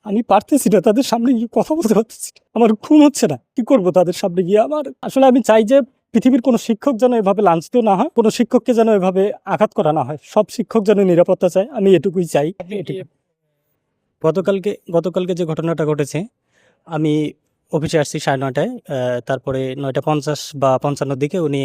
আমি পারতেছি না, তাদের সামনে গিয়ে কথা বলতে পারতেছি না। আমার ঘুম হচ্ছে না, কি করব তাদের সামনে গিয়ে। আমার আসলে আমি চাই যে পৃথিবীর কোনো শিক্ষক যেন এভাবে লাঞ্ছিত না হয়, কোনো শিক্ষককে যেন এভাবে আঘাত করা না হয়। সব শিক্ষক যেন নিরাপত্তা চায়, আমি এটুকুই চাই। গতকালকে গতকালকে যে ঘটনাটা ঘটেছে, আমি অফিসে আসছি 9:30টায়। তারপরে 9:50 বা 55 দিকে উনি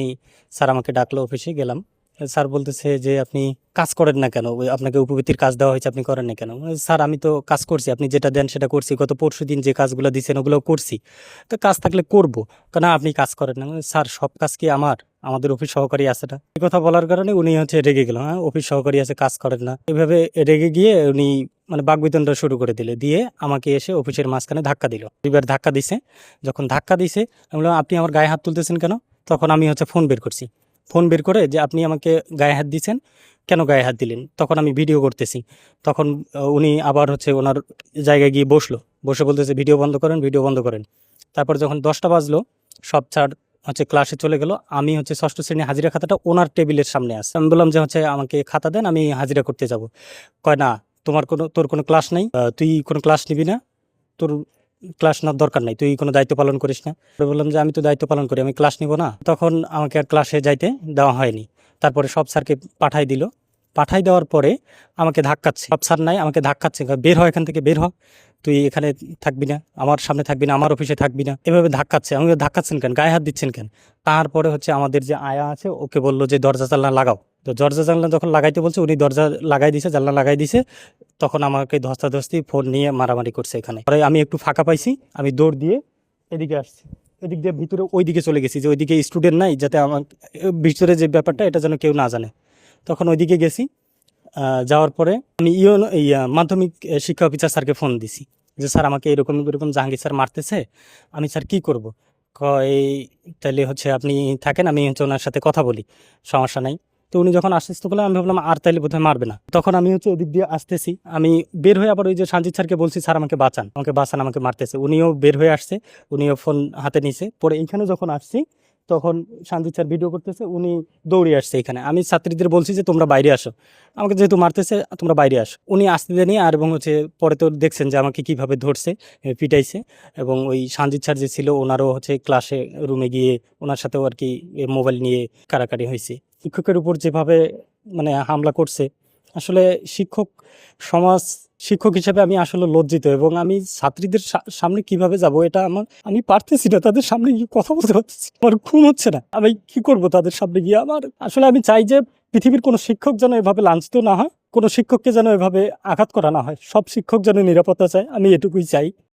স্যার আমাকে ডাকলো, অফিসে গেলাম। স্যার বলতেছে যে আপনি কাজ করেন না কেন, আপনাকে উপবৃত্তির কাজ দেওয়া হয়েছে, আপনি করেন না কেন? স্যার আমি তো কাজ করছি, আপনি যেটা দেন সেটা করছি, গত পরশু দিন যে কাজগুলো দিচ্ছেন ওগুলো করছি, তো কাজ থাকলে করব। না আপনি কাজ করেন না। স্যার সব কাজ কি আমাদের অফিস সহকারী আছে না? এই কথা বলার কারণে উনি রেগে গেল। হ্যাঁ, অফিস সহকারী আছে, কাজ করেন না, এভাবে রেগে গিয়ে উনি বাকবিতণ্ডা শুরু করে দিয়ে আমাকে এসে অফিসের মাঝখানে ধাক্কা দিল। দুইবার ধাক্কা দিছে। যখন ধাক্কা দিছে, আমি বললাম আপনি আমার গায়ে হাত তুলতেছেন কেন? তখন আমি ফোন বের করছি। ফোন বের করে যে আপনি আমাকে গায়ে হাত দিচ্ছেন, কেন গায়ে হাত দিলেন? তখন আমি ভিডিও করতেছি। তখন উনি আবার ওনার জায়গায় গিয়ে বসলো, বসে বলতেছে ভিডিও বন্ধ করেন, ভিডিও বন্ধ করেন। তারপর যখন 10টা বাজলো, সব ছাড় ক্লাসে চলে গেল। আমি ষষ্ঠ শ্রেণী হাজিরা খাতাটা ওনার টেবিলের সামনে আছে। আমি বললাম যে আমাকে খাতা দেন, আমি হাজিরা করতে যাব। কয় না, তোর কোনো ক্লাস নাই, তুই কোনো ক্লাস নিবি না, তোর ক্লাস নেওয়ার দরকার নাই, তুই কোনো দায়িত্ব পালন করিস না। বললাম যে আমি তো দায়িত্ব পালন করি, আমি ক্লাস নিব না। তখন আমাকে আর ক্লাসে যাইতে দেওয়া হয়নি। তারপরে সব স্যারকে পাঠাই দিল। পাঠাই দেওয়ার পরে আমাকে ধাক্কাচ্ছে, সব স্যার নাই, আমাকে ধাক্কাচ্ছে, বের হ এখান থেকে, বের হ, তুই এখানে থাকবি না, আমার সামনে থাকবি না, আমার অফিসে থাকবি না। এভাবে ধাক্কাচ্ছে। আমাকে ধাক্কাচ্ছেন কেন, গায়ে হাত দিচ্ছেন কেন? তারপরে আমাদের যে আয়া আছে, ওকে বললো যে দরজা জানলা লাগাও। তো দরজা জানলা যখন লাগাইতে বলছে, উনি দরজা লাগাই দিছে, জানলা লাগাই দিছে। তখন আমাকে ধস্তাধস্তি, ফোন নিয়ে মারামারি করছে এখানে। পরে আমি একটু ফাঁকা পাইছি, আমি দৌড় দিয়ে এদিকে আসছি, এদিক দিয়ে ভিতরে ওইদিকে চলে গেছি, যে ওইদিকে স্টুডেন্ট নাই, যাতে আমার ভিতরে যে ব্যাপারটা এটা যেন কেউ না জানে। তখন ওইদিকে গেছি। যাওয়ার পরে আমি মাধ্যমিক শিক্ষা অফিসার স্যারকে ফোন দিছি যে স্যার আমাকে এরকম এরকম জাহাঙ্গীর স্যার মারতেছে, আমি স্যার কি করব? কয় তাহলে আপনি থাকেন, আমি ওনার সাথে কথা বলি, সমস্যা নাই। তো উনি যখন আশ্বস্ত করলেন, আমি ভাবলাম আর তাইলে বোধহয় মারবে না। তখন আমি ওদিক দিয়ে আসতেছি, আমি বের হয়ে আবার ওই যে সঞ্জিত স্যারকে বলছি স্যার আমাকে বাঁচান, আমাকে বাঁচান, আমাকে মারতেছে। উনিও বের হয়ে আসছে, উনিও ফোন হাতে নিছে। পরে এইখানে যখন আসছি, তখন সঞ্জিত স্যার ভিডিও করতেছে, উনি দৌড়ে আসছে এখানে। আমি ছাত্রীদের বলছি যে তোমরা বাইরে আসো, আমাকে যেহেতু মারতেছে তোমরা বাইরে আসো। উনি আসতে দেয়নি। আর এবং পরে তো দেখছেন যে আমাকে কিভাবে ধরছে, পিটাইছে। এবং ওই সঞ্জিত স্যার যে ছিল, ওনারও ক্লাসে রুমে গিয়ে ওনার সাথেও আর কি মোবাইল নিয়ে কাড়াকাড়ি হয়েছে। শিক্ষকের উপর যেভাবে হামলা করছে, আসলে শিক্ষক সমাজ, শিক্ষক হিসেবে আমি আসলে লজ্জিত। এবং আমি ছাত্রীদের সামনে কিভাবে যাব, এটা আমি পারতেছি না, তাদের সামনে গিয়ে কথা বলতে পারতেছি না। আমার ঘুম হচ্ছে না, আমি কি করব তাদের সামনে গিয়ে। আমার আসলে আমি চাই যে পৃথিবীর কোনো শিক্ষক যেন এভাবে লাঞ্ছিত না হয়, কোনো শিক্ষককে যেন এভাবে আঘাত করা না হয়। সব শিক্ষক যেন নিরাপত্তা চায়, আমি এটুকুই চাই।